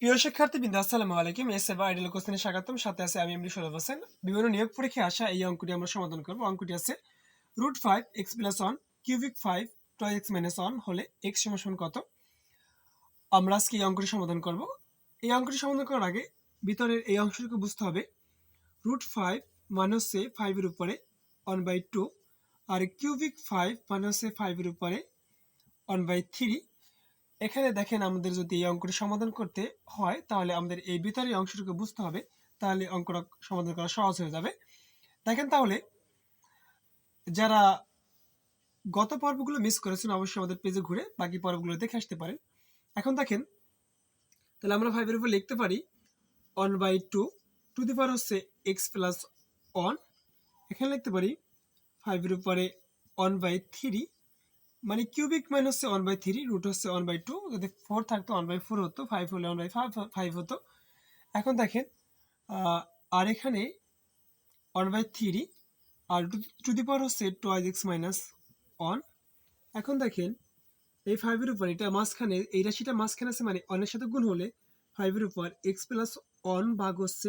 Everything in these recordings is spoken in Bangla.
প্রিয় শিক্ষার্থীবৃন্দ, আসসালামু আলাইকুম। এসএফ আইডিয়াল কোশ্চেনে স্বাগতম। সাথে আছে আমি এমডি সৌরভ হোসেন। বিভিন্ন নিয়োগ পরীক্ষায় আসা এই অঙ্কটি আমরা সমাধান করব। অঙ্কটি আছে √5x+1 কিউবিক 5 2x - 1 হলে x সমান কত। আমরা আজকে এই অঙ্কটি সমাধান করব। এই অঙ্কটি সমাধান করার আগে ভিতরের এই অংশটুকু বুঝতে হবে। √5 মানে হচ্ছে 5 এর উপরে 1/2, আর কিউবিক 5 মানে হচ্ছে 5 এর উপরে 1/3। এখানে দেখেন, আমাদের যদি এই অঙ্কটি সমাধান করতে হয় তাহলে আমাদের এই ভিতরের অংশটুকু বুঝতে হবে, তাহলে অঙ্কটা সমাধান করা সহজ হয়ে যাবে। দেখেন, তাহলে যারা গত পর্বগুলো মিস করেছেন অবশ্যই আমাদের পেজে ঘুরে বাকি পর্বগুলো দেখে আসতে পারেন। এখন দেখেন, তাহলে আমরা 5 এর উপর লিখতে পারি 1/2 টু দি পাওয়ার হচ্ছে x+1। এখানে লিখতে পারি 5 এর উপরে 1/3, মানে কিউবিক মান হচ্ছে 1/3, রুট হচ্ছে 1/2। যদি 4 থাকতো 1/4 হতো, 5 হলে 1/5 হতো। এখন দেখেন, আর এখানে 1/3 আর টু দি পাওয়ার হচ্ছে 2x - 1। এখন দেখেন, এই 5 এর উপর এটা মাঝখানে, এই রাশিটা মাঝখানে আছে, মানে অনেক সাথে গুণ হলে 5 এর উপর x+1 ভাগ হচ্ছে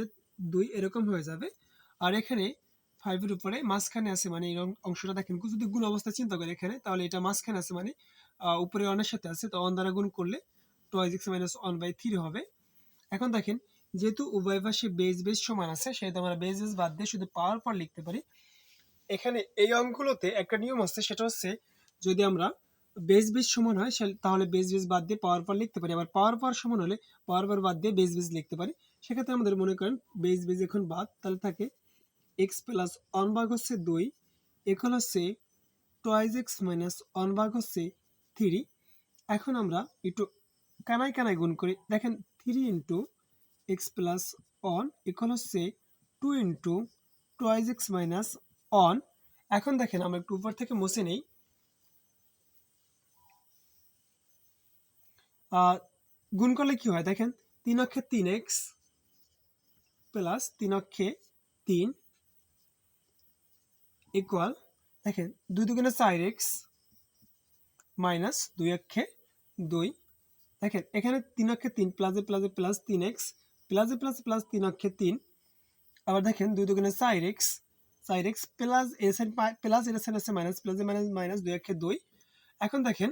2 এরকম হয়ে যাবে। আর এখানে 5 এর উপরে মাঝখানে আছে, মানে এই অংশটা দেখেন, যদি গুণ অবস্থা চিন্তা করে এখানে, তাহলে এটা মাঝখানে আছে, মানে উপরে অনেক সাথে আছে, তো 1 দ্বারা গুণ করলে 2x - 1/3 হবে। এখন দেখেন, যেহেতু উভয় পাশে বেজ সমান আছে, সেহেতু আমরা বেজ বাদ দিয়ে শুধু পাওয়ার পর লিখতে পারি। এখানে এই অঙ্কগুলোতে একটা নিয়ম আছে, সেটা হচ্ছে যদি আমরা বেজ সমান হয় তাহলে বেজ বাদ দিয়ে পাওয়ার পর লিখতে পারি, আবার পাওয়ার সমান হলে পাওয়ার বাদ দিয়ে বেজ লিখতে পারি। সেক্ষেত্রে আমাদের মনে করেন বেজ এখন বাদ, তাহলে থাকে x+1 ভাগ হচ্ছে 2, এখন হচ্ছে 2x - 1 ভাগ হচ্ছে 3। এখন আমরা একটু কানায় কানায় গুণ করি। দেখেন, 3 ইন্টু x+1 এখন হচ্ছে 2 ইন্টু 2x - 1। এখন দেখেন, আমরা একটু উপর থেকে মুছে নেই। গুণ করলে কি হয় দেখেন, 3 অক্ষে 3x প্লাস 3 অক্ষে 3 ইকুয়াল, দেখেন 2 দুগুণে 4x মাইনাস 2 অক্ষে 2। দেখেন, এখানে 3 অক্ষে 3 প্লাসে প্লাসে প্লাস 3x প্লাসে প্লাসে প্লাস 3 অক্ষে 3। আবার দেখেন 2 দুগুণে 4x প্লাস এর সাইড প্লাস এর সাইড আছে মাইনাস, প্লাসে মাইনাস মাইনাস 2 অক্ষে 2। এখন দেখেন,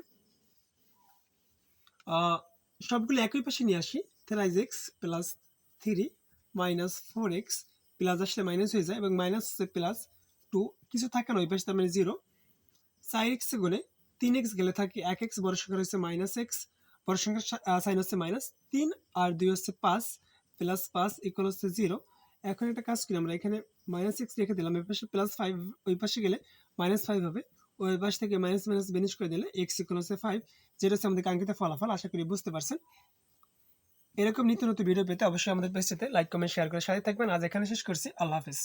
সবগুলো একই পাশে নিয়ে আসি। 3x plus 3 minus 4x plus আসলে মাইনাস হয়ে যায়, এবং মাইনাস হচ্ছে প্লাস 2, কিছু থাকে না ওই পাশে, তার মানে 0। 4x গুণে 3x গেলে থাকে 1x, বড় সংখ্যা হচ্ছে মাইনাস x, বড় সংখ্যার সাইন হচ্ছে মাইনাস 3, আর 2 হচ্ছে 5 প্লাস 5 ইকুয়াল হচ্ছে 0। এখন একটা কাজ করি, আমরা এখানে মাইনাস এক্স রেখে দিলাম, এই পাশে প্লাস 5, ওই পাশে গেলে মাইনাস 5 হবে। ওই পাশ থেকে মাইনাস মাইনাস বেনিশ করে দিলে x ইকুয়াল হচ্ছে 5, যেটা হচ্ছে আমাদের কাঙ্ক্ষিত ফলাফল। আশা করি বুঝতে পারছেন। এরকম নিত্য নতুন ভিডিও পেতে অবশ্যই আমাদের পেজটাতে লাইক, কমেন্ট, শেয়ার করে সাথে থাকবেন। আজ এখানে শেষ করছি। আল্লাহ হাফেজ।